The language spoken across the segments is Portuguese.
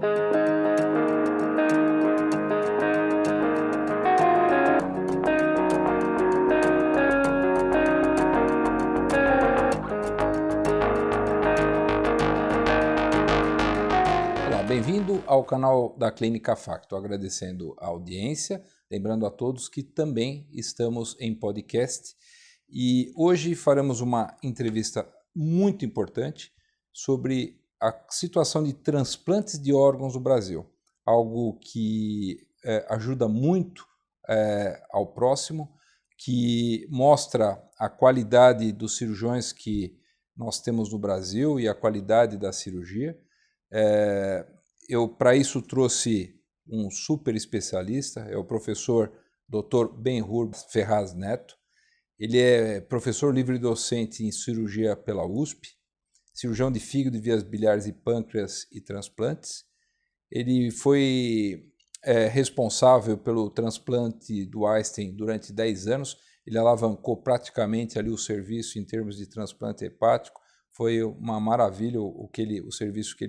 Olá, bem-vindo ao canal da Clínica Facto, agradecendo a audiência, lembrando a todos que também estamos em podcast e hoje faremos uma entrevista muito importante sobre a situação de transplantes de órgãos no Brasil, algo que ajuda muito ao próximo, que mostra a qualidade dos cirurgiões que nós temos no Brasil e a qualidade da cirurgia. Eu, para isso, trouxe um super especialista, é o professor Dr. Ben-Hur Ferraz Neto. Ele é professor livre-docente em cirurgia pela USP, cirurgião de fígado, vias biliares e pâncreas e transplantes. Ele foi responsável pelo transplante do Einstein durante 10 anos. Ele alavancou praticamente ali o serviço em termos de transplante hepático. Foi uma maravilha o serviço que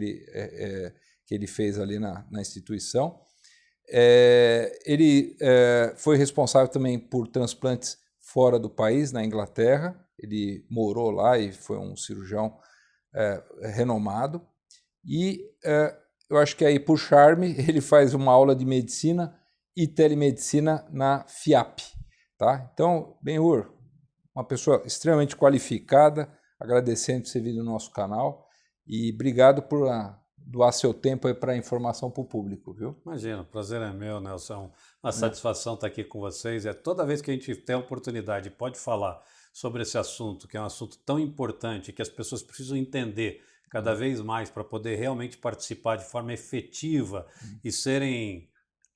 ele fez ali na instituição. Ele foi responsável também por transplantes fora do país, na Inglaterra. Ele morou lá e foi um cirurgião renomado. E eu acho que aí, por charme, ele faz uma aula de medicina e telemedicina na FIAP. Tá? Então, Ben-Hur, uma pessoa extremamente qualificada, agradecendo você vir no nosso canal e obrigado por doar seu tempo para a informação para o público, viu? Imagina, o prazer é meu, Nelson. Uma satisfação estar aqui com vocês. Toda vez que a gente tem a oportunidade e pode falar sobre esse assunto, que é um assunto tão importante, que as pessoas precisam entender cada vez mais para poder realmente participar de forma efetiva e serem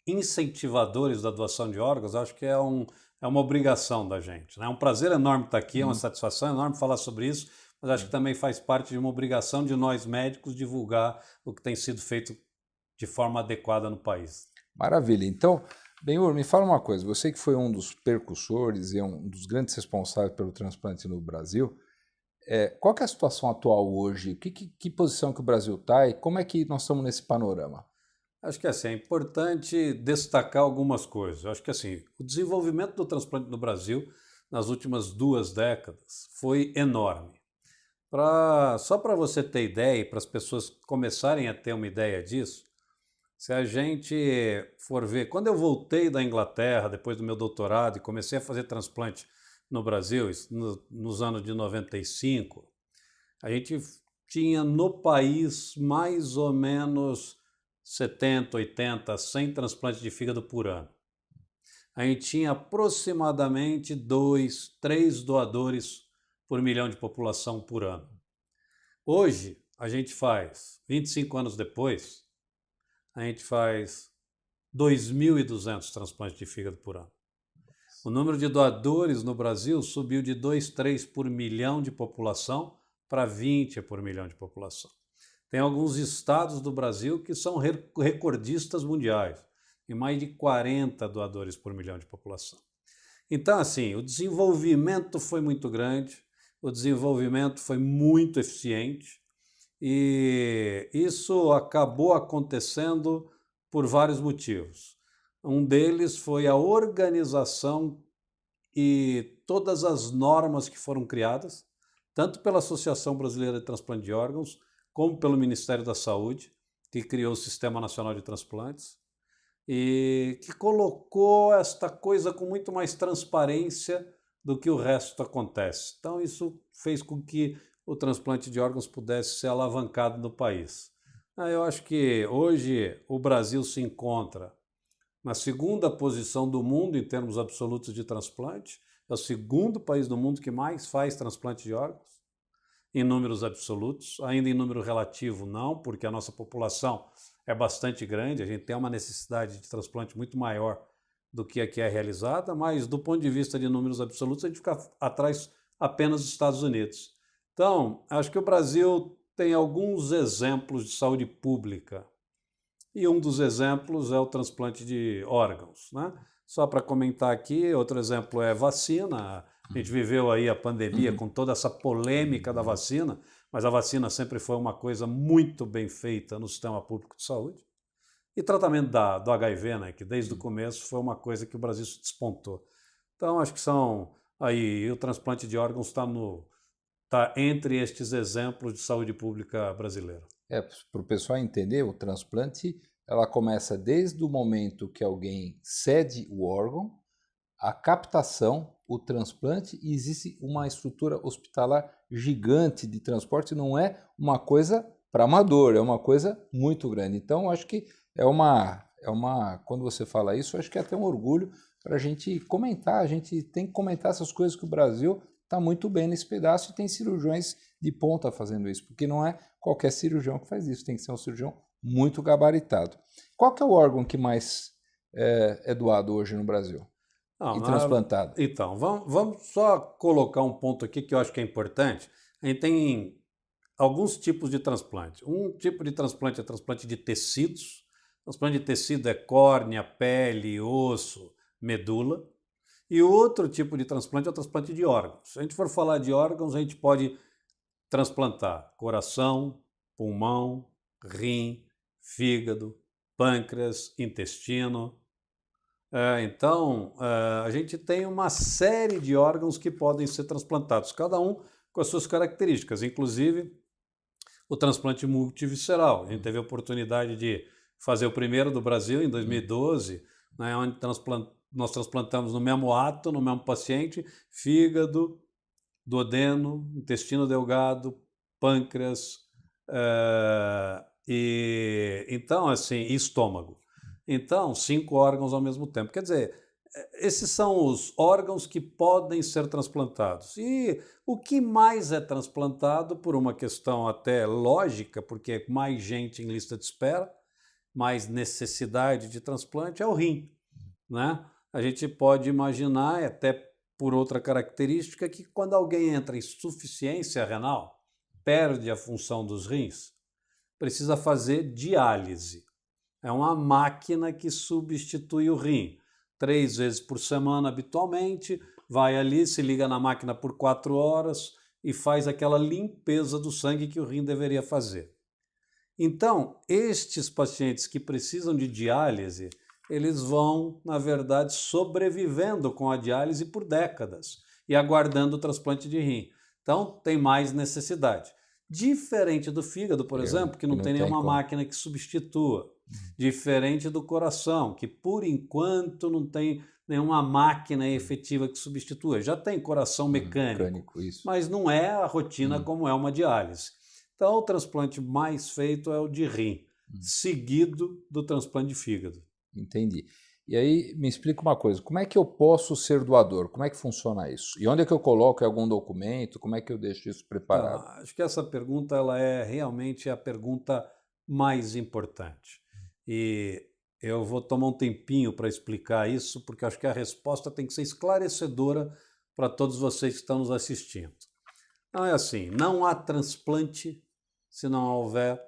incentivadores da doação de órgãos, acho que é uma obrigação da gente, né? É um prazer enorme estar aqui, é uma satisfação enorme falar sobre isso, mas acho que também faz parte de uma obrigação de nós médicos divulgar o que tem sido feito de forma adequada no país. Maravilha. Então, Ben-Hur, me fala uma coisa, você que foi um dos percussores e um dos grandes responsáveis pelo transplante no Brasil, qual que é a situação atual hoje? Que posição que o Brasil está e como é que nós estamos nesse panorama? Acho que assim, é importante destacar algumas coisas. Acho que assim, o desenvolvimento do transplante no Brasil nas últimas 2 décadas foi enorme. Só para você ter ideia e para as pessoas começarem a ter uma ideia disso, se a gente for ver, quando eu voltei da Inglaterra depois do meu doutorado e comecei a fazer transplante no Brasil, nos anos de 95, a gente tinha no país mais ou menos 70, 80, 100 transplantes de fígado por ano. A gente tinha aproximadamente 2, 3 doadores por milhão de população por ano. Hoje, a gente faz, 25 anos depois, a gente faz 2.200 transplantes de fígado por ano. O número de doadores no Brasil subiu de 2, 3 por milhão de população para 20 por milhão de população. Tem alguns estados do Brasil que são recordistas mundiais, e mais de 40 doadores por milhão de população. Então, assim, o desenvolvimento foi muito grande, o desenvolvimento foi muito eficiente e isso acabou acontecendo por vários motivos. Um deles foi a organização e todas as normas que foram criadas, tanto pela Associação Brasileira de Transplante de Órgãos, como pelo Ministério da Saúde, que criou o Sistema Nacional de Transplantes, e que colocou esta coisa com muito mais transparência do que o resto acontece. Então isso fez com que o transplante de órgãos pudesse ser alavancado no país. Eu acho que hoje o Brasil se encontra na 2ª posição do mundo em termos absolutos de transplante, é o 2º país do mundo que mais faz transplante de órgãos, em números absolutos, ainda em número relativo não, porque a nossa população é bastante grande, a gente tem uma necessidade de transplante muito maior do que a que é realizada, mas do ponto de vista de números absolutos a gente fica atrás apenas dos Estados Unidos. Então, acho que o Brasil tem alguns exemplos de saúde pública e um dos exemplos é o transplante de órgãos, né? Só para comentar aqui, outro exemplo é vacina. A gente viveu aí a pandemia com toda essa polêmica da vacina, mas a vacina sempre foi uma coisa muito bem feita no sistema público de saúde. E tratamento do HIV, né, que desde o começo foi uma coisa que o Brasil se despontou. Então, acho que são aí, o transplante de órgãos está entre estes exemplos de saúde pública brasileira. Para o pessoal entender, o transplante ela começa desde o momento que alguém cede o órgão, a captação, o transplante, e existe uma estrutura hospitalar gigante de transporte, não é uma coisa para amador, é uma coisa muito grande. Então, acho que quando você fala isso, acho que é até um orgulho para a gente comentar, a gente tem que comentar essas coisas que o Brasil está muito bem nesse pedaço e tem cirurgiões de ponta fazendo isso, porque não é qualquer cirurgião que faz isso, tem que ser um cirurgião muito gabaritado. Qual que é o órgão que mais é doado hoje no Brasil e transplantado? Então, vamos só colocar um ponto aqui que eu acho que é importante. A gente tem alguns tipos de transplante. Um tipo de transplante é transplante de tecidos. Transplante de tecido é córnea, pele, osso, medula. E outro tipo de transplante é o transplante de órgãos. Se a gente for falar de órgãos, a gente pode transplantar coração, pulmão, rim, fígado, pâncreas, intestino. Então, a gente tem uma série de órgãos que podem ser transplantados, cada um com as suas características, inclusive o transplante multivisceral. A gente teve a oportunidade de fazer o primeiro do Brasil em 2012, né, onde nós transplantamos no mesmo ato, no mesmo paciente, fígado, duodeno, intestino delgado, pâncreas, então, assim, e estômago. Então, 5 órgãos ao mesmo tempo. Quer dizer, esses são os órgãos que podem ser transplantados. E o que mais é transplantado, por uma questão até lógica, porque é mais gente em lista de espera, mais necessidade de transplante, é o rim, né? A gente pode imaginar, até por outra característica, que quando alguém entra em insuficiência renal, perde a função dos rins, precisa fazer diálise. É uma máquina que substitui o rim. 3 vezes por semana, habitualmente, vai ali, se liga na máquina por 4 horas e faz aquela limpeza do sangue que o rim deveria fazer. Então, estes pacientes que precisam de diálise, eles vão, na verdade, sobrevivendo com a diálise por décadas e aguardando o transplante de rim. Então, tem mais necessidade. Diferente do fígado, por exemplo, que não tem nenhuma máquina que substitua. Diferente do coração, que por enquanto não tem nenhuma máquina efetiva que substitua. Já tem coração mecânico, isso. Mas não é a rotina como é uma diálise. Então, o transplante mais feito é o de rim, seguido do transplante de fígado. Entendi. E aí, me explica uma coisa, como é que eu posso ser doador? Como é que funciona isso? E onde é que eu coloco algum documento? Como é que eu deixo isso preparado? Acho que essa pergunta ela é realmente a pergunta mais importante. E eu vou tomar um tempinho para explicar isso, porque acho que a resposta tem que ser esclarecedora para todos vocês que estão nos assistindo. Não é assim, não há transplante se não houver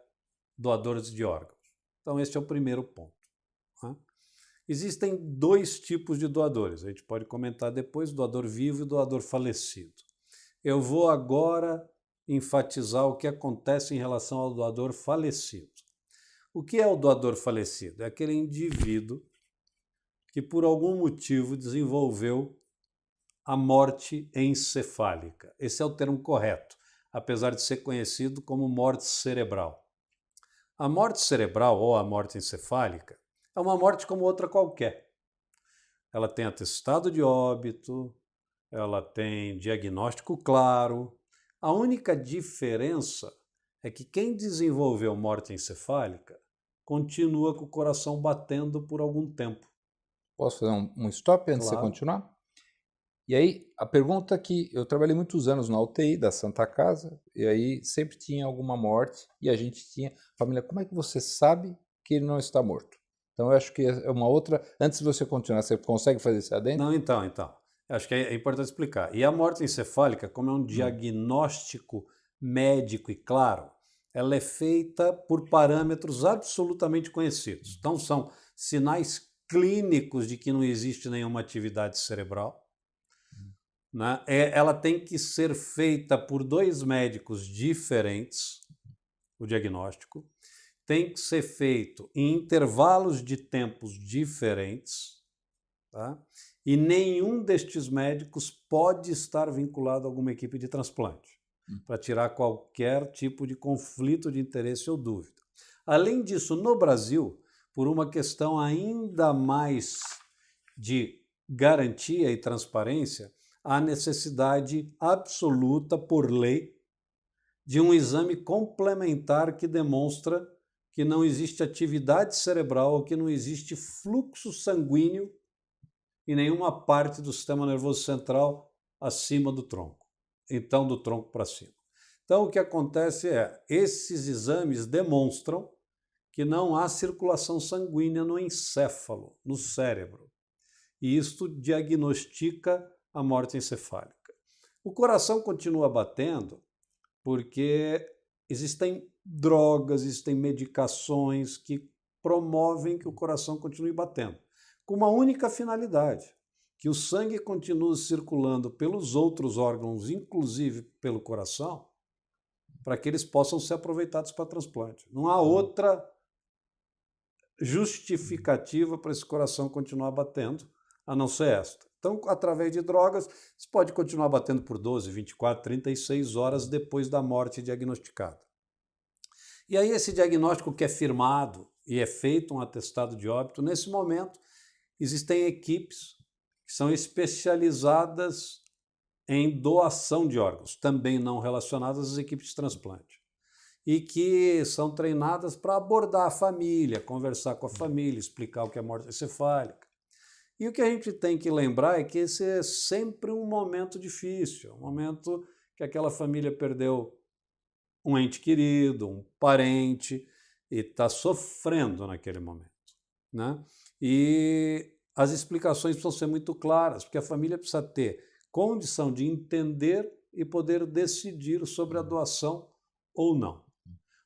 doadores de órgãos. Então, este é o primeiro ponto. Né? Existem 2 tipos de doadores, a gente pode comentar depois, doador vivo e doador falecido. Eu vou agora enfatizar o que acontece em relação ao doador falecido. O que é o doador falecido? É aquele indivíduo que por algum motivo desenvolveu a morte encefálica. Esse é o termo correto, apesar de ser conhecido como morte cerebral. A morte cerebral ou a morte encefálica é uma morte como outra qualquer. Ela tem atestado de óbito, ela tem diagnóstico claro. A única diferença é que quem desenvolveu morte encefálica continua com o coração batendo por algum tempo. Posso fazer um stop antes de você continuar? E aí, a pergunta que eu trabalhei muitos anos na UTI da Santa Casa, e aí sempre tinha alguma morte, e a gente tinha, família, como é que você sabe que ele não está morto? Então eu acho que é uma outra, antes de você continuar, você consegue fazer esse adendo? Não, então. Acho que é importante explicar. E a morte encefálica, como é um diagnóstico médico e claro, ela é feita por parâmetros absolutamente conhecidos. Então são sinais clínicos de que não existe nenhuma atividade cerebral, né? Ela tem que ser feita por 2 médicos diferentes, o diagnóstico, tem que ser feito em intervalos de tempos diferentes, tá? E nenhum destes médicos pode estar vinculado a alguma equipe de transplante, para tirar qualquer tipo de conflito de interesse ou dúvida. Além disso, no Brasil, por uma questão ainda mais de garantia e transparência, há necessidade absoluta, por lei, de um exame complementar que demonstra que não existe atividade cerebral ou que não existe fluxo sanguíneo em nenhuma parte do sistema nervoso central acima do tronco. Então, do tronco para cima. Então, o que acontece é, esses exames demonstram que não há circulação sanguínea no encéfalo, no cérebro. E isto diagnostica a morte encefálica. O coração continua batendo porque existem drogas, existem medicações que promovem que o coração continue batendo, com uma única finalidade, que o sangue continue circulando pelos outros órgãos, inclusive pelo coração, para que eles possam ser aproveitados para transplante. Não há outra justificativa para esse coração continuar batendo, a não ser esta. Então, através de drogas, você pode continuar batendo por 12, 24, 36 horas depois da morte diagnosticada. E aí esse diagnóstico que é firmado e é feito um atestado de óbito, nesse momento existem equipes que são especializadas em doação de órgãos, também não relacionadas às equipes de transplante, e que são treinadas para abordar a família, conversar com a família, explicar o que é morte encefálica. E o que a gente tem que lembrar é que esse é sempre um momento difícil, um momento que aquela família perdeu um ente querido, um parente, e está sofrendo naquele momento, né? E as explicações precisam ser muito claras, porque a família precisa ter condição de entender e poder decidir sobre a doação ou não.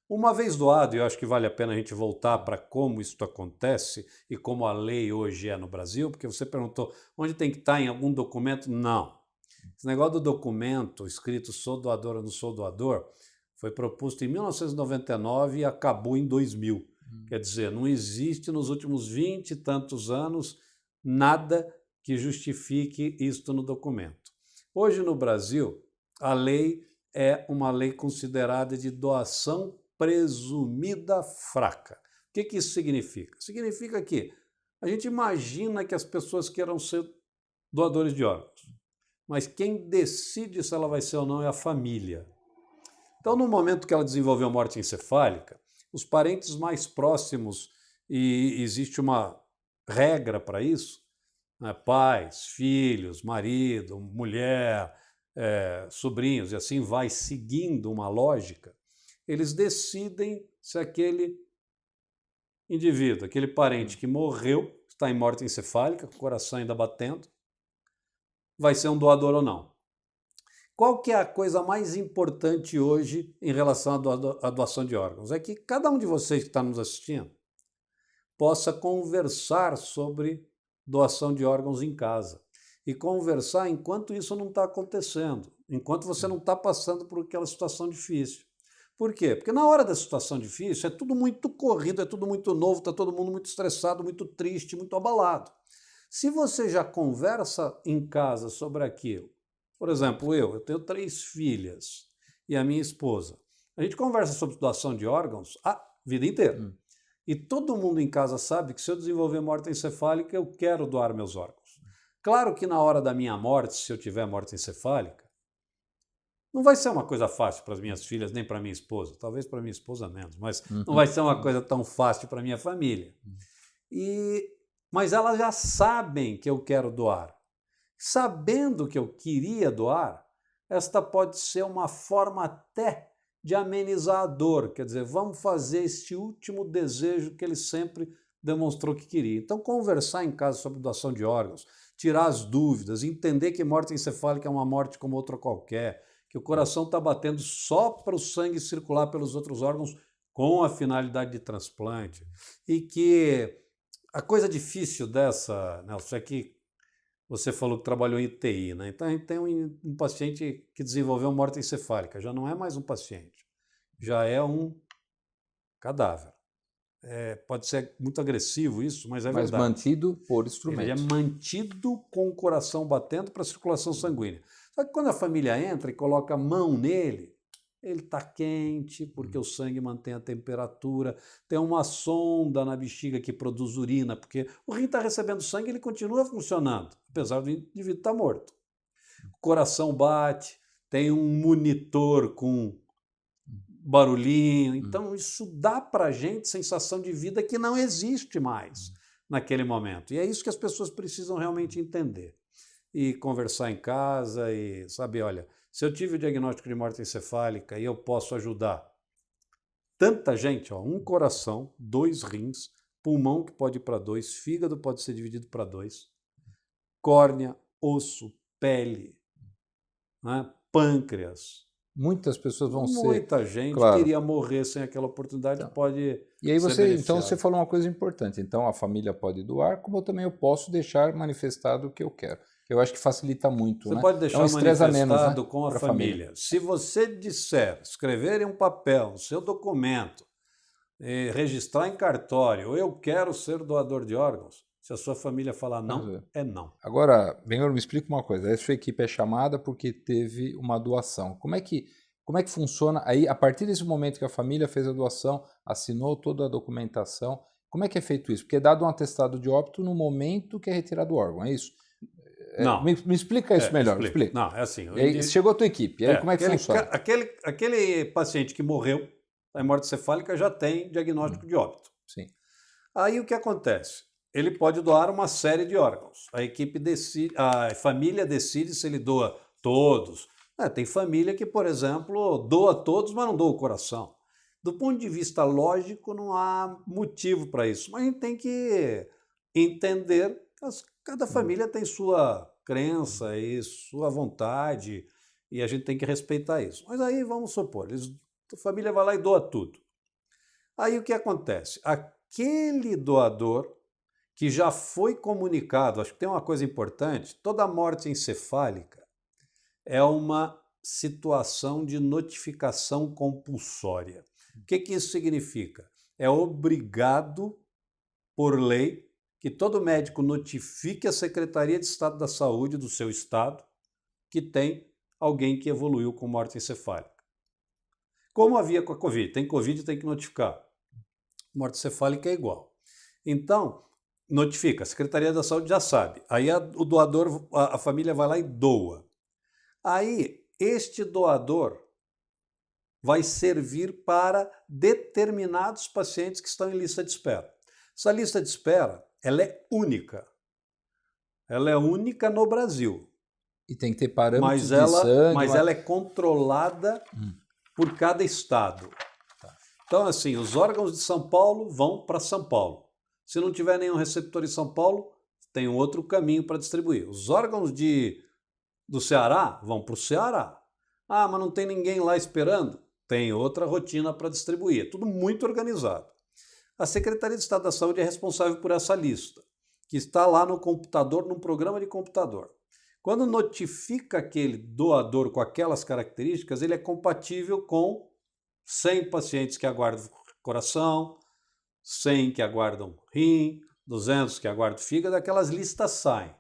Uma vez doado, e eu acho que vale a pena a gente voltar para como isso acontece e como a lei hoje é no Brasil, porque você perguntou onde tem que estar em algum documento? Não. Esse negócio do documento escrito sou doador ou não sou doador foi proposto em 1999 e acabou em 2000. Quer dizer, não existe nos últimos 20 e tantos anos nada que justifique isto no documento. Hoje no Brasil, a lei é uma lei considerada de doação presumida fraca. O que isso significa? Significa que a gente imagina que as pessoas queiram ser doadores de órgãos, mas quem decide se ela vai ser ou não é a família. Então, no momento que ela desenvolveu morte encefálica, os parentes mais próximos, e existe uma regra para isso, né, pais, filhos, marido, mulher, sobrinhos, e assim vai seguindo uma lógica, eles decidem se aquele indivíduo, aquele parente que morreu, está em morte encefálica, com o coração ainda batendo, vai ser um doador ou não. Qual que é a coisa mais importante hoje em relação à doação de órgãos? É que cada um de vocês que está nos assistindo possa conversar sobre doação de órgãos em casa. E conversar enquanto isso não está acontecendo, enquanto você não está passando por aquela situação difícil. Por quê? Porque na hora da situação difícil é tudo muito corrido, é tudo muito novo, está todo mundo muito estressado, muito triste, muito abalado. Se você já conversa em casa sobre aquilo, por exemplo, eu tenho 3 filhas e a minha esposa, a gente conversa sobre doação de órgãos a vida inteira. E todo mundo em casa sabe que se eu desenvolver morte encefálica, eu quero doar meus órgãos. Claro que na hora da minha morte, se eu tiver morte encefálica, não vai ser uma coisa fácil para as minhas filhas, nem para minha esposa. Talvez para minha esposa menos, mas não vai ser uma coisa tão fácil para minha família. Mas elas já sabem que eu quero doar. Sabendo que eu queria doar, esta pode ser uma forma até de amenizar a dor. Quer dizer, vamos fazer este último desejo que ele sempre demonstrou que queria. Então, conversar em casa sobre doação de órgãos, tirar as dúvidas, entender que morte encefálica é uma morte como outra qualquer, que o coração está batendo só para o sangue circular pelos outros órgãos com a finalidade de transplante. E que a coisa difícil dessa, Nelson, é que Você falou que trabalhou em TI, né? Então a gente tem um paciente que desenvolveu morte encefálica, já não é mais um paciente, já é um cadáver. Pode ser muito agressivo isso, mas é Mas verdade. mantido por Ele é instrumentos. mantido com o coração batendo para a circulação sanguínea. Só que quando a família entra e coloca a mão nele, ele está quente, porque o sangue mantém a temperatura, tem uma sonda na bexiga que produz urina, porque o rim está recebendo sangue e ele continua funcionando, apesar do indivíduo estar morto. O coração bate, tem um monitor com barulhinho, então isso dá para a gente sensação de vida que não existe mais naquele momento. E é isso que as pessoas precisam realmente entender. E conversar em casa e saber, olha, se eu tive o diagnóstico de morte encefálica e eu posso ajudar tanta gente, ó, um coração, 2 rins, pulmão que pode ir para 2, fígado pode ser dividido para 2, córnea, osso, pele, né, pâncreas. Muitas pessoas vão ser... Muita gente claro. queria morrer sem aquela oportunidade, Então, pode e aí ser então você falou uma coisa importante. Então a família pode doar, como também eu posso deixar manifestado o que eu quero. Eu acho que facilita muito, Você né? pode deixar é um estresse a menos, manifestado né, com a pra família. Se você disser, escrever em um papel, o seu documento, registrar em cartório, eu quero ser doador de órgãos, se a sua família falar não, é não. Agora, Benhor, me explica uma coisa. A sua equipe é chamada porque teve uma doação. Como é que funciona? Aí, a partir desse momento que a família fez a doação, assinou toda a documentação, como é que é feito isso? Porque é dado um atestado de óbito no momento que é retirado o órgão, é isso? Não. Me explica isso melhor. Explica. Não, é assim. Aí, chegou a tua equipe, aí como é que funciona? Aquele paciente que morreu, a morte cefálica, já tem diagnóstico de óbito. Sim. Aí o que acontece? Ele pode doar uma série de órgãos. A equipe decide, a família decide se ele doa todos. Tem família que, por exemplo, doa todos, mas não doa o coração. Do ponto de vista lógico, não há motivo para isso. Mas a gente tem que entender que cada família tem sua crença e sua vontade, e a gente tem que respeitar isso. Mas aí, vamos supor, a família vai lá e doa tudo. Aí o que acontece? Aquele doador que já foi comunicado, acho que tem uma coisa importante, toda morte encefálica é uma situação de notificação compulsória. O que isso significa? É obrigado por lei que todo médico notifique a Secretaria de Estado da Saúde do seu estado que tem alguém que evoluiu com morte encefálica. Como havia com a Covid, tem Covid, tem que notificar. Morte encefálica é igual. Então, notifica, a Secretaria da Saúde já sabe. Aí o doador, a família vai lá e doa. Aí, este doador vai servir para determinados pacientes que estão em lista de espera. Essa lista de espera, ela é única. Ela é única no Brasil. E tem que ter parâmetros de sangue. Mas ela é controlada por cada estado. Então, assim, os órgãos de São Paulo vão para São Paulo. Se não tiver nenhum receptor em São Paulo, tem um outro caminho para distribuir. Os órgãos do Ceará vão para o Ceará. Ah, mas não tem ninguém lá esperando? Tem outra rotina para distribuir. É tudo muito organizado. A Secretaria de Estado da Saúde é responsável por essa lista, que está lá no computador, num programa de computador. Quando notifica aquele doador com aquelas características, ele é compatível com 100 pacientes que aguardam coração, 100 que aguardam rim, 200 que aguardam fígado, aquelas listas saem.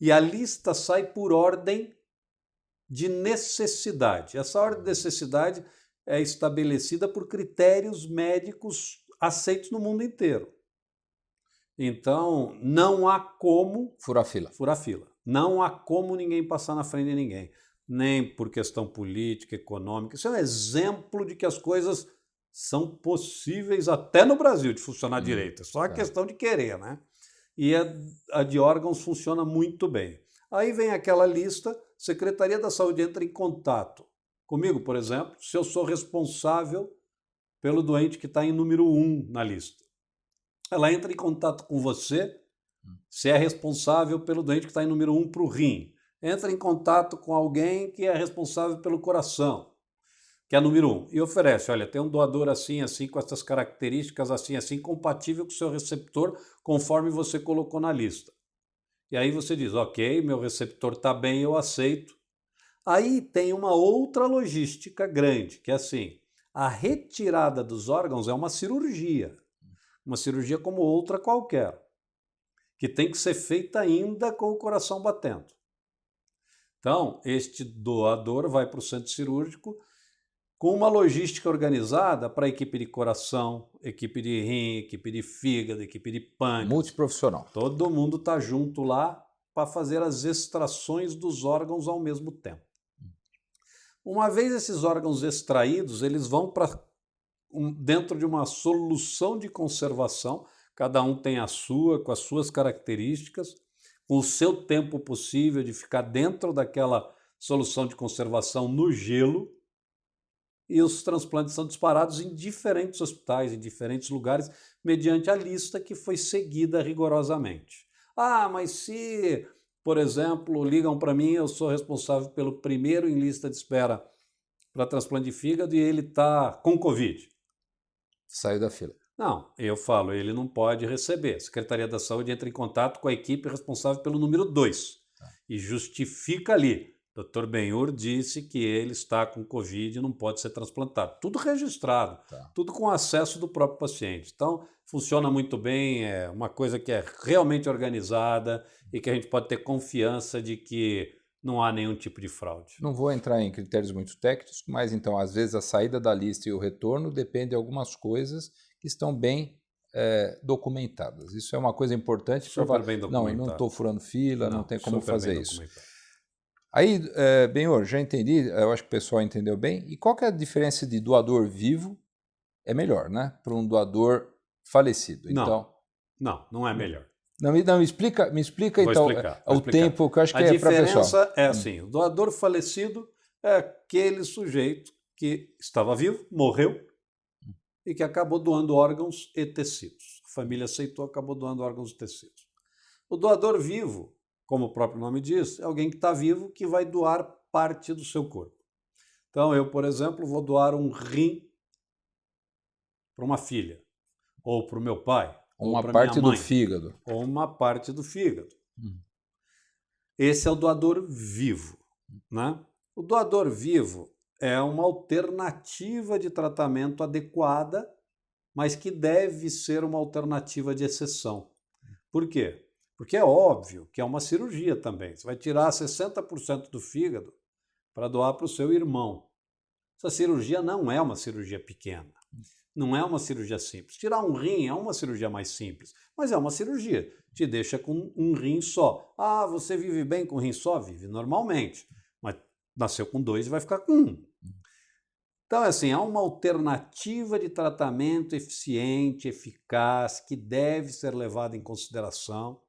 E a lista sai por ordem de necessidade. Essa ordem de necessidade é estabelecida por critérios médicos aceitos no mundo inteiro. Então, não há como furar fila. Não há como ninguém passar na frente de ninguém. Nem por questão política, econômica. Isso é um exemplo de que as coisas são possíveis até no Brasil de funcionar direito. É só a questão de querer, né? E a de órgãos funciona muito bem. Aí vem aquela lista, Secretaria da Saúde entra em contato comigo, por exemplo, se eu sou responsável pelo doente que está em número 1 na lista. Ela entra em contato com você, se é responsável pelo doente que está em número 1 para o rim. Entra em contato com alguém que é responsável pelo coração, que é número 1, e oferece, olha, tem um doador assim, assim, com essas características assim, assim, compatível com o seu receptor, conforme você colocou na lista. E aí você diz, ok, meu receptor está bem, eu aceito. Aí tem uma outra logística grande, que é assim, a retirada dos órgãos é uma cirurgia como outra qualquer, que tem que ser feita ainda com o coração batendo. Então, este doador vai para o centro cirúrgico com uma logística organizada para a equipe de coração, equipe de rim, equipe de fígado, equipe de pâncreas. Multiprofissional. Todo mundo está junto lá para fazer as extrações dos órgãos ao mesmo tempo. Uma vez esses órgãos extraídos, eles vão para dentro de uma solução de conservação, cada um tem a sua, com as suas características, com o seu tempo possível de ficar dentro daquela solução de conservação no gelo, e os transplantes são disparados em diferentes hospitais, em diferentes lugares, mediante a lista que foi seguida rigorosamente. Ah, mas se, por exemplo, ligam para mim, eu sou responsável pelo primeiro em lista de espera para transplante de fígado e ele está com Covid. Saiu da fila. Não, eu falo, ele não pode receber. A Secretaria da Saúde entra em contato com a equipe responsável pelo número 2 e justifica ali. Dr. Benhur disse que ele está com Covid e não pode ser transplantado. Tudo registrado, tudo com acesso do próprio paciente. Então, funciona muito bem, é uma coisa que é realmente organizada e que a gente pode ter confiança de que não há nenhum tipo de fraude. Não vou entrar em critérios muito técnicos, mas então, às vezes, a saída da lista e o retorno depende de algumas coisas que estão bem documentadas. Isso é uma coisa importante. Super bem documentado. Não, eu não estou furando fila, não tem como fazer isso. Documentado. Aí, Benhur, já entendi, eu acho que o pessoal entendeu bem. E qual que é a diferença de doador vivo? É melhor, né? Para um doador falecido. Não, então, não é melhor. Não, me explica Vou então explicar. o tempo que eu acho que é para o pessoal. A diferença é assim, o doador falecido é aquele sujeito que estava vivo, morreu e que acabou doando órgãos e tecidos. A família aceitou, acabou doando órgãos e tecidos. O doador vivo, como o próprio nome diz, é alguém que está vivo que vai doar parte do seu corpo. Então eu, por exemplo, vou doar um rim para uma filha, ou para o meu pai, uma ou parte minha mãe, do fígado. ou uma parte do fígado. Esse é o doador vivo, né? O doador vivo é uma alternativa de tratamento adequada, mas que deve ser uma alternativa de exceção. Por quê? Porque é óbvio que é uma cirurgia também. Você vai tirar 60% do fígado para doar para o seu irmão. Essa cirurgia não é uma cirurgia pequena. Não é uma cirurgia simples. Tirar um rim é uma cirurgia mais simples, mas é uma cirurgia. Te deixa com um rim só. Ah, você vive bem com um rim só? Vive normalmente. Mas nasceu com 2 e vai ficar com 1. Então, assim, há uma alternativa de tratamento eficiente, eficaz, que deve ser levada em consideração,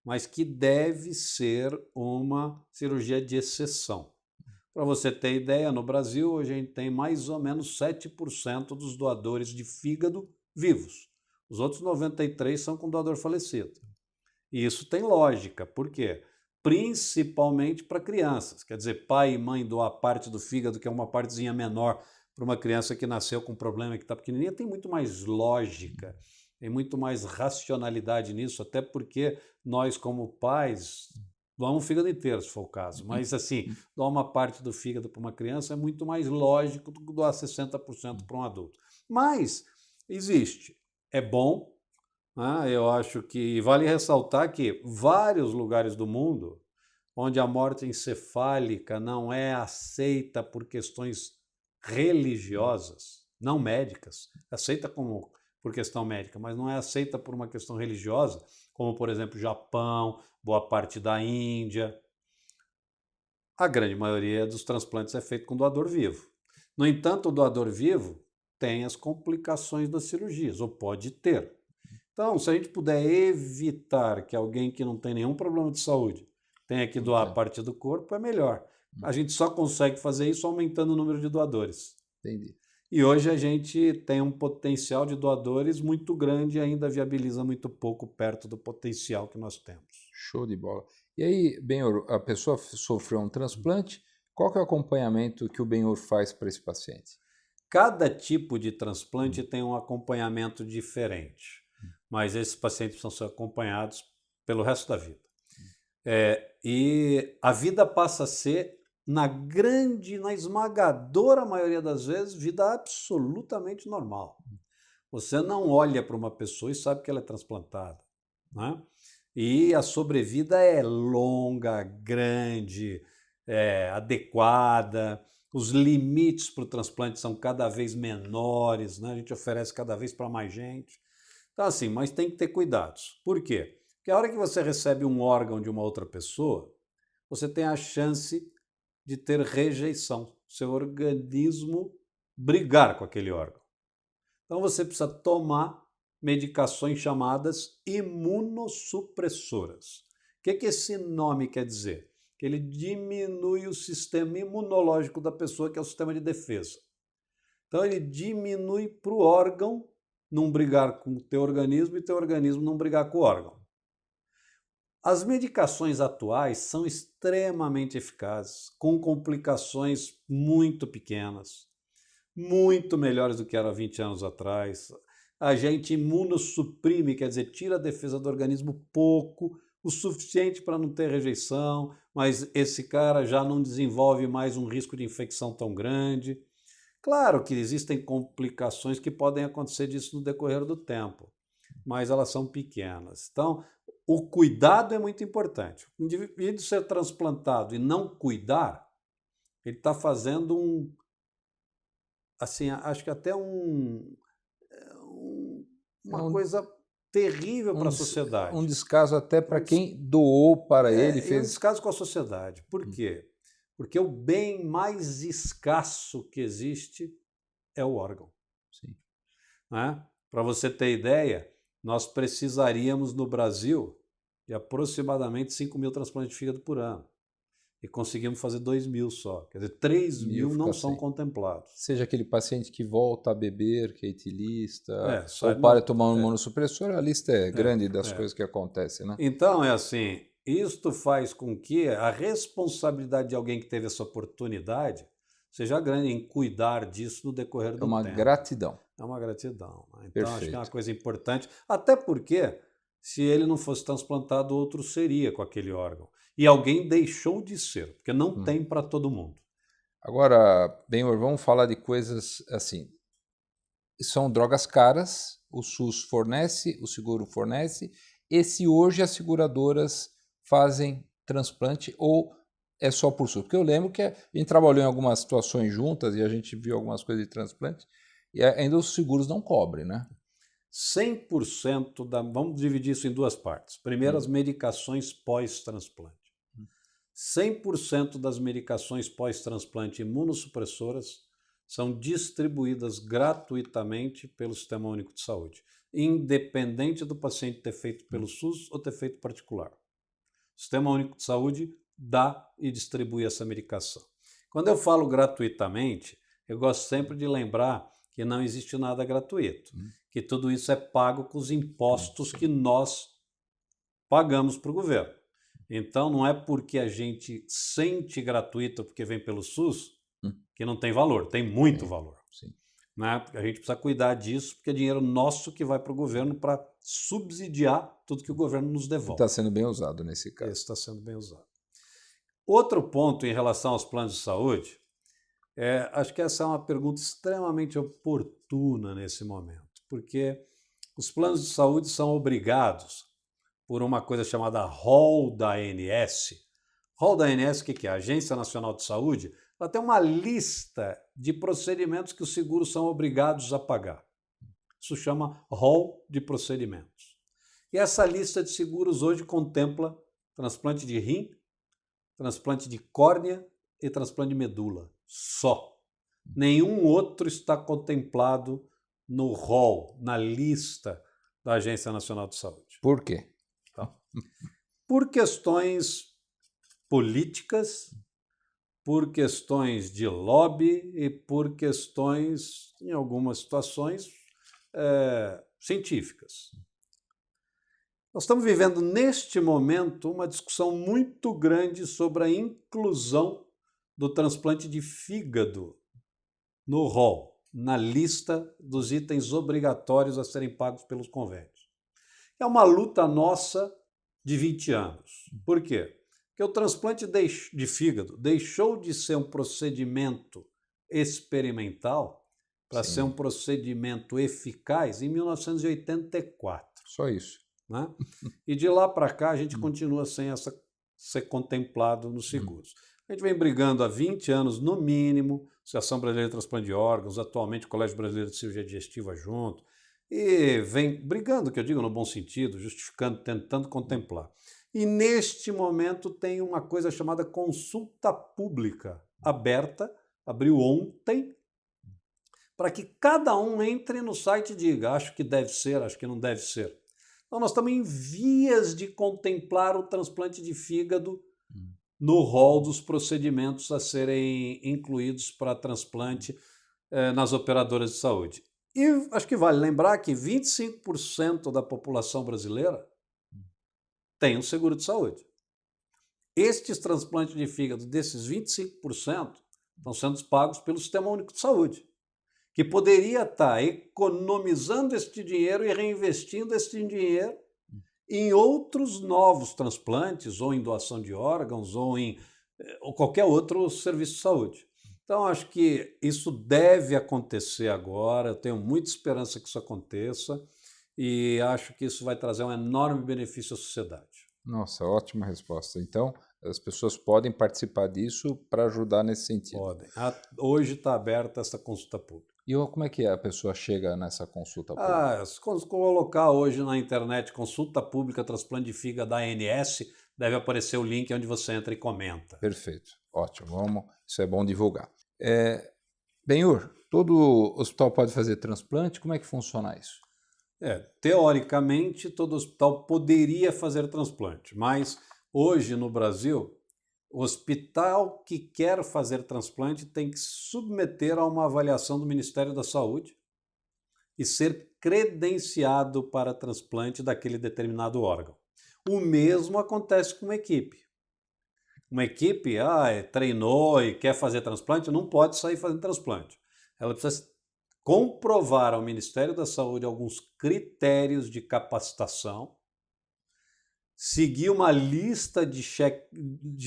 mas que deve ser uma cirurgia de exceção. Para você ter ideia, no Brasil, hoje a gente tem mais ou menos 7% dos doadores de fígado vivos. Os outros 93% são com doador falecido. E isso tem lógica. Por quê? Principalmente para crianças. Quer dizer, pai e mãe doar parte do fígado, que é uma partezinha menor, para uma criança que nasceu com um problema que está pequenininha, tem muito mais lógica, tem muito mais racionalidade nisso, até porque nós, como pais, doamos o fígado inteiro, se for o caso. Mas, assim, doar uma parte do fígado para uma criança é muito mais lógico do que doar 60% para um adulto. Mas existe. É bom. Eu acho que vale ressaltar que vários lugares do mundo onde a morte encefálica não é aceita por questões religiosas, não médicas, aceita por questão médica, mas não é aceita por uma questão religiosa, como, por exemplo, Japão, boa parte da Índia. A grande maioria dos transplantes é feito com doador vivo. No entanto, o doador vivo tem as complicações das cirurgias, ou pode ter. Então, se a gente puder evitar que alguém que não tem nenhum problema de saúde tenha que doar parte do corpo, é melhor. A gente só consegue fazer isso aumentando o número de doadores. Entendi. E hoje a gente tem um potencial de doadores muito grande e ainda viabiliza muito pouco perto do potencial que nós temos. Show de bola. E aí, Benhur, a pessoa sofreu um transplante, qual que é o acompanhamento que o Benhur faz para esse paciente? Cada tipo de transplante tem um acompanhamento diferente, mas esses pacientes precisam ser acompanhados pelo resto da vida. E a vida passa a ser, na esmagadora maioria das vezes, vida absolutamente normal. Você não olha para uma pessoa e sabe que ela é transplantada, né? E a sobrevida é longa, grande, adequada, os limites para o transplante são cada vez menores, né? A gente oferece cada vez para mais gente. Então, assim, mas tem que ter cuidados. Por quê? Porque a hora que você recebe um órgão de uma outra pessoa, você tem a chance de ter rejeição, seu organismo brigar com aquele órgão. Então você precisa tomar medicações chamadas imunossupressoras. O que esse nome quer dizer? Que ele diminui o sistema imunológico da pessoa, que é o sistema de defesa. Então ele diminui para o órgão não brigar com o teu organismo e teu organismo não brigar com o órgão. As medicações atuais são extremamente eficazes, com complicações muito pequenas, muito melhores do que era há 20 anos atrás. A gente imunossuprime, quer dizer, tira a defesa do organismo pouco, o suficiente para não ter rejeição, mas esse cara já não desenvolve mais um risco de infecção tão grande. Claro que existem complicações que podem acontecer disso no decorrer do tempo, mas elas são pequenas. Então, o cuidado é muito importante. O indivíduo ser transplantado e não cuidar, ele está fazendo assim, acho que até uma coisa terrível para a sociedade. Um descaso até para quem doou para ele. E um descaso com a sociedade. Por quê? Porque o bem mais escasso que existe é o órgão. Sim. Né? Para você ter ideia, nós precisaríamos no Brasil de aproximadamente 5.000 transplantes de fígado por ano. E conseguimos fazer 2.000 só. Quer dizer, 3.000 não são contemplados. Seja aquele paciente que volta a beber, que é etilista, ou não, para de tomar um imunossupressor, a lista é grande das coisas que acontecem, né? Então, é assim, isto faz com que a responsabilidade de alguém que teve essa oportunidade seja grande em cuidar disso no decorrer do tempo. É uma gratidão. É uma gratidão. Né? Então, Perfeito. Acho que é uma coisa importante, até porque se ele não fosse transplantado, outro seria com aquele órgão. E alguém deixou de ser, porque não tem para todo mundo. Agora, Benhor, vamos falar de coisas assim. São drogas caras, o SUS fornece, o seguro fornece, e se hoje as seguradoras fazem transplante ou é só por SUS? Porque eu lembro que a gente trabalhou em algumas situações juntas e a gente viu algumas coisas de transplante e ainda os seguros não cobrem, né? 100% Vamos dividir isso em duas partes. Primeiro, as medicações pós-transplante. 100% das medicações pós-transplante imunossupressoras são distribuídas gratuitamente pelo Sistema Único de Saúde, independente do paciente ter feito pelo SUS ou ter feito particular. O Sistema Único de Saúde dá e distribui essa medicação. Quando eu falo gratuitamente, eu gosto sempre de lembrar que não existe nada gratuito, que tudo isso é pago com os impostos que nós pagamos para o governo. Então, não é porque a gente sente gratuito porque vem pelo SUS que não tem valor, tem muito valor. Sim. Né? A gente precisa cuidar disso porque é dinheiro nosso que vai para o governo para subsidiar tudo que o governo nos devolve. Está sendo bem usado nesse caso. Esse está sendo bem usado. Outro ponto em relação aos planos de saúde, acho que essa é uma pergunta extremamente oportuna nesse momento, porque os planos de saúde são obrigados por uma coisa chamada rol da ANS. Rol da ANS, o que é? A Agência Nacional de Saúde, ela tem uma lista de procedimentos que os seguros são obrigados a pagar. Isso chama rol de procedimentos. E essa lista de seguros hoje contempla transplante de rim, transplante de córnea e transplante de medula. Só. Nenhum outro está contemplado no rol, na lista da Agência Nacional de Saúde. Por quê? Por questões políticas, por questões de lobby e por questões, em algumas situações, científicas. Nós estamos vivendo, neste momento, uma discussão muito grande sobre a inclusão do transplante de fígado no rol, na lista dos itens obrigatórios a serem pagos pelos convênios. É uma luta nossa de 20 anos. Por quê? Porque o transplante de fígado deixou de ser um procedimento experimental para ser um Sim, procedimento eficaz em 1984. só isso. Né? E de lá para cá a gente Hum, continua sem ser contemplado nos hum. seguros. A gente vem brigando há 20 anos, no mínimo, Associação Brasileira de Transplante de Órgãos, atualmente o Colégio Brasileiro de Cirurgia Digestiva junto, e vem brigando, que eu digo no bom sentido, justificando, tentando contemplar. E neste momento tem uma coisa chamada consulta pública aberta, abriu ontem, para que cada um entre no site e diga, acho que deve ser, acho que não deve ser. Então, nós estamos em vias de contemplar o transplante de fígado Hum. no rol dos procedimentos a serem incluídos para transplante nas operadoras de saúde. E acho que vale lembrar que 25% da população brasileira tem um seguro de saúde. Estes transplantes de fígado, desses 25%, estão sendo pagos pelo Sistema Único de Saúde, que poderia estar economizando este dinheiro e reinvestindo este dinheiro em outros novos transplantes, ou em doação de órgãos, ou qualquer outro serviço de saúde. Então, acho que isso deve acontecer agora, eu tenho muita esperança que isso aconteça e acho que isso vai trazer um enorme benefício à sociedade. Nossa, ótima resposta. Então, as pessoas podem participar disso para ajudar nesse sentido. Podem. Hoje está aberta essa consulta pública. E como é que a pessoa chega nessa consulta pública? Se colocar hoje na internet consulta pública transplante de fígado da ANS, deve aparecer o link onde você entra e comenta. Perfeito, ótimo. Isso é bom divulgar. Benhur, todo hospital pode fazer transplante? Como é que funciona isso? Teoricamente, todo hospital poderia fazer transplante, mas hoje no Brasil, o hospital que quer fazer transplante tem que submeter a uma avaliação do Ministério da Saúde e ser credenciado para transplante daquele determinado órgão. O mesmo acontece com uma equipe. Uma equipe treinou e quer fazer transplante, não pode sair fazendo transplante. Ela precisa comprovar ao Ministério da Saúde alguns critérios de capacitação, seguir uma lista de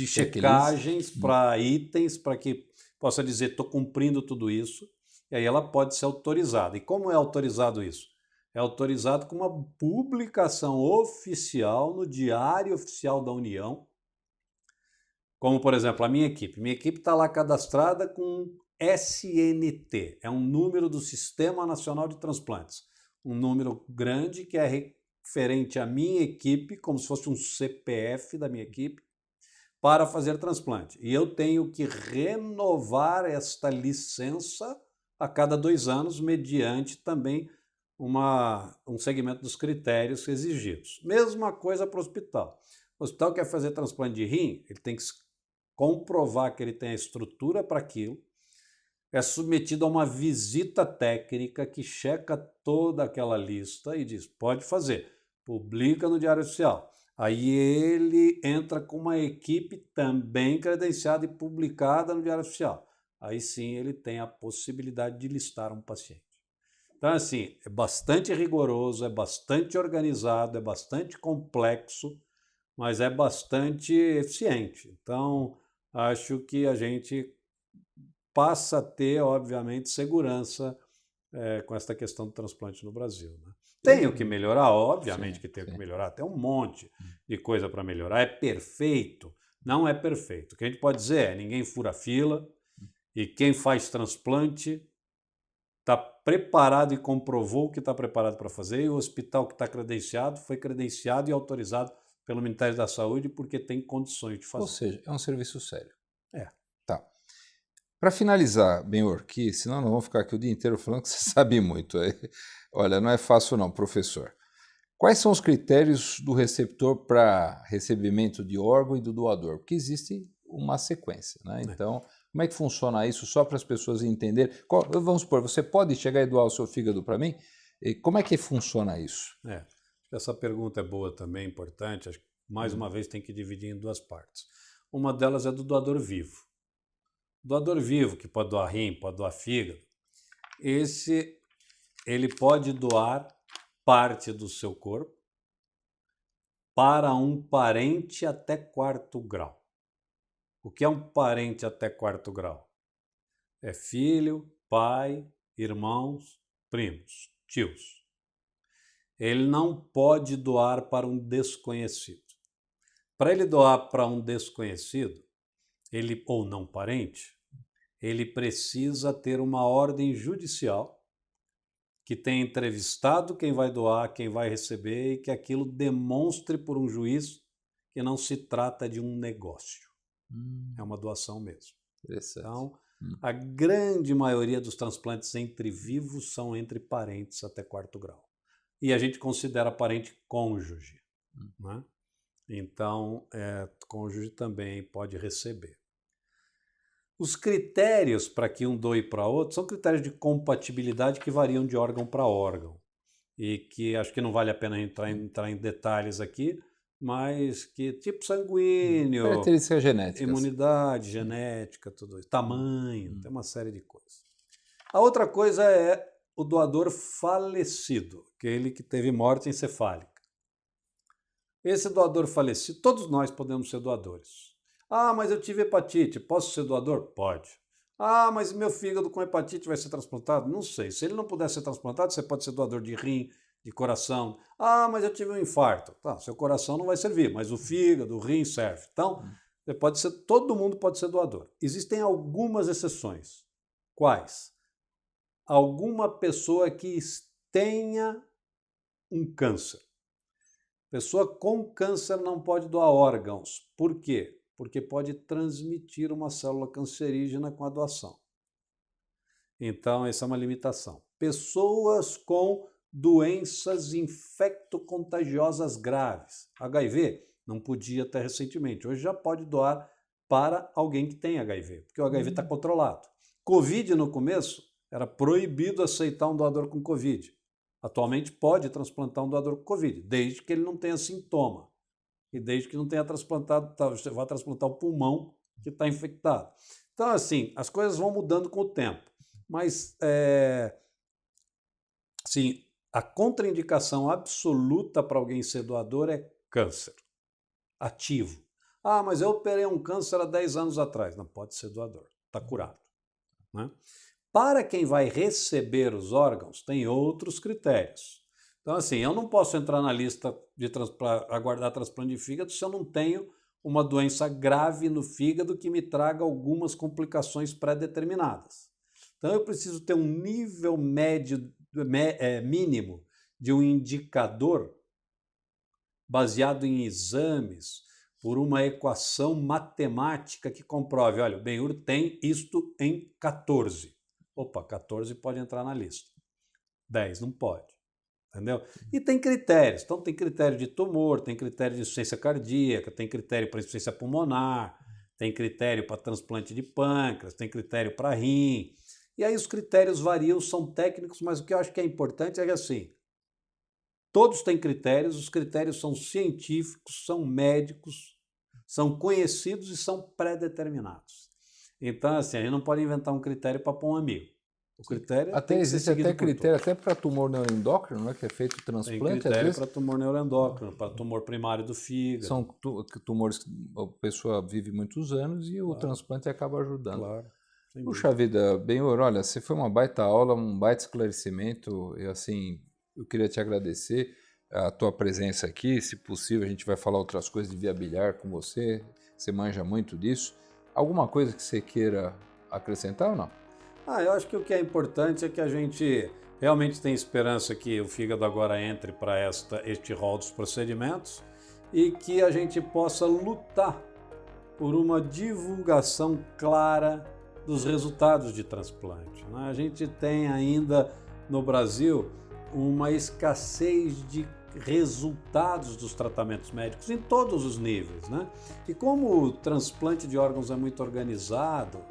checagens para itens, para que possa dizer estou cumprindo tudo isso, e aí ela pode ser autorizada. E como é autorizado isso? É autorizado com uma publicação oficial no Diário Oficial da União, como, por exemplo, a minha equipe. Minha equipe está lá cadastrada com SNT, é um número do Sistema Nacional de Transplantes. Um número grande que é referente à minha equipe, como se fosse um CPF da minha equipe, para fazer transplante. E eu tenho que renovar esta licença a cada 2 anos, mediante também um segmento dos critérios exigidos. Mesma coisa para o hospital. O hospital quer fazer transplante de rim, ele tem que comprovar que ele tem a estrutura para aquilo, é submetido a uma visita técnica que checa toda aquela lista e diz, pode fazer, publica no Diário Oficial. Aí ele entra com uma equipe também credenciada e publicada no Diário Oficial. Aí sim ele tem a possibilidade de listar um paciente. Então, assim, é bastante rigoroso, é bastante organizado, é bastante complexo, mas é bastante eficiente. Então, acho que a gente passa a ter, obviamente, segurança com essa questão do transplante no Brasil. Né? Tem o que melhorar, obviamente que tem o que melhorar, tem um monte de coisa para melhorar. É perfeito? Não é perfeito. O que a gente pode dizer é ninguém fura fila e quem faz transplante está preparado e comprovou que está preparado para fazer, e o hospital que está credenciado foi credenciado e autorizado pelo Ministério da Saúde porque tem condições de fazer. Ou seja, é um serviço sério. É. Tá. Para finalizar, Benhur, que senão nós vamos ficar aqui o dia inteiro falando que você sabe muito. Olha, não é fácil não, professor. Quais são os critérios do receptor para recebimento de órgão e do doador? Porque existe uma sequência, né? Então, como é que funciona isso só para as pessoas entenderem? Vamos supor, você pode chegar e doar o seu fígado para mim? E como é que funciona isso? Essa pergunta é boa também, importante. Acho que, mais uma vez, tem que dividir em 2 partes. Uma delas é do doador vivo. O doador vivo, que pode doar rim, pode doar fígado, ele pode doar parte do seu corpo para um parente até 4º grau. O que é um parente até 4º grau? É filho, pai, irmãos, primos, tios. Ele não pode doar para um desconhecido. Para ele doar para um desconhecido, ele ou não parente, ele precisa ter uma ordem judicial que tenha entrevistado quem vai doar, quem vai receber e que aquilo demonstre por um juiz que não se trata de um negócio. É uma doação mesmo. Interessante. Então, a grande maioria dos transplantes entre vivos são entre parentes até 4º grau. E a gente considera parente cônjuge, né? Então, cônjuge também pode receber. Os critérios para que um doe para outro são critérios de compatibilidade que variam de órgão para órgão. E que acho que não vale a pena entrar em detalhes aqui, mas que tipo sanguíneo, Características genéticas. imunidade, genética, tudo isso, tamanho, tem uma série de coisas. A outra coisa é o doador falecido, aquele que teve morte encefálica. Esse doador falecido, todos nós podemos ser doadores. Ah, mas eu tive hepatite, posso ser doador? Pode. Ah, mas meu fígado com hepatite vai ser transplantado? Não sei. Se ele não puder ser transplantado, você pode ser doador de rim, de coração. Ah, mas eu tive um infarto. Tá, seu coração não vai servir, mas o fígado, o rim serve. Então, todo mundo pode ser doador. Existem algumas exceções. Quais? Alguma pessoa que tenha um câncer. Pessoa com câncer não pode doar órgãos. Por quê? Porque pode transmitir uma célula cancerígena com a doação. Então, essa é uma limitação. Pessoas com doenças infectocontagiosas graves. HIV não podia até recentemente. Hoje já pode doar para alguém que tem HIV, porque o HIV está controlado. Covid, no começo, era proibido aceitar um doador com Covid. Atualmente pode transplantar um doador com Covid, desde que ele não tenha sintoma. E desde que não tenha transplantado, você vai transplantar o pulmão que está infectado. Então, assim, as coisas vão mudando com o tempo. Mas, sim, a contraindicação absoluta para alguém ser doador é câncer ativo. Ah, mas eu operei um câncer há 10 anos atrás. Não pode ser doador, está curado, né? Para quem vai receber os órgãos, tem outros critérios. Então, assim, eu não posso entrar na lista para aguardar transplante de fígado se eu não tenho uma doença grave no fígado que me traga algumas complicações pré-determinadas. Então, eu preciso ter um nível mínimo de um indicador baseado em exames, por uma equação matemática que comprove, olha, o Ben-Hur tem isto em 14. Opa, 14 pode entrar na lista. 10 não pode. Entendeu? E tem critérios. Então, tem critério de tumor, tem critério de insuficiência cardíaca, tem critério para insuficiência pulmonar, tem critério para transplante de pâncreas, tem critério para rim. E aí os critérios variam, são técnicos, mas o que eu acho que é importante é que, assim, todos têm critérios, os critérios são científicos, são médicos, são conhecidos e são pré-determinados. Então, assim, a gente não pode inventar um critério para pôr um amigo. O critério até existe até critério até para tumor neuroendócrino, não é, que é feito transplante. Tem critério para tumor neuroendócrino, para tumor primário do fígado. São tumores que a pessoa vive muitos anos e o transplante acaba ajudando. Claro. Puxa vida, Ben-Hur, olha, você foi uma baita aula, um baita esclarecimento. E assim, eu queria te agradecer a tua presença aqui. Se possível, a gente vai falar outras coisas de via biliar com você. Você manja muito disso. Alguma coisa que você queira acrescentar ou não? Eu acho que o que é importante é que a gente realmente tem esperança que o fígado agora entre para este rol dos procedimentos e que a gente possa lutar por uma divulgação clara dos resultados de transplante, né? A gente tem ainda no Brasil uma escassez de resultados dos tratamentos médicos em todos os níveis, né? E como o transplante de órgãos é muito organizado,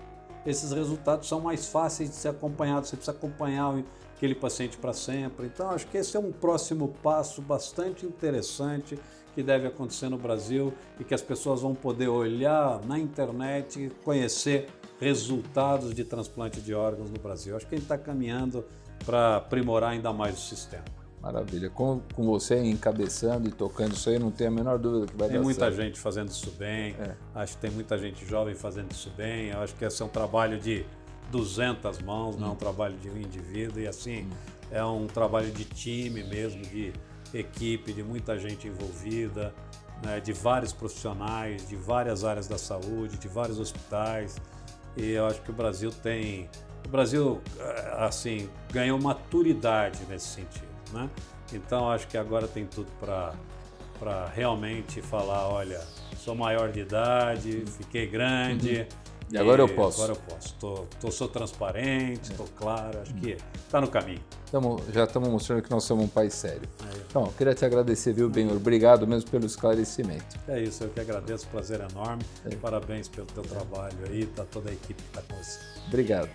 esses resultados são mais fáceis de ser acompanhados, você precisa acompanhar aquele paciente para sempre. Então, acho que esse é um próximo passo bastante interessante que deve acontecer no Brasil e que as pessoas vão poder olhar na internet e conhecer resultados de transplante de órgãos no Brasil. Acho que a gente está caminhando para aprimorar ainda mais o sistema. Maravilha. Com você encabeçando e tocando isso aí, não tenho a menor dúvida que vai dar certo. Tem muita gente fazendo isso bem, acho que tem muita gente jovem fazendo isso bem, eu acho que esse é um trabalho de 200 mãos, não é um trabalho de um indivíduo, e assim, é um trabalho de time mesmo, de equipe, de muita gente envolvida, né, de vários profissionais, de várias áreas da saúde, de vários hospitais, e eu acho que o Brasil assim, ganhou maturidade nesse sentido, né? Então acho que agora tem tudo para realmente falar, olha, sou maior de idade, fiquei grande. E agora eu posso. Agora eu posso. Sou transparente, estou claro, acho que está no caminho. Já estamos mostrando que nós somos um país sério. Então, eu queria te agradecer, viu, Benhur? Obrigado mesmo pelo esclarecimento. É isso, eu que agradeço, prazer enorme. Parabéns pelo teu trabalho aí, tá toda a equipe que está com você. Obrigado.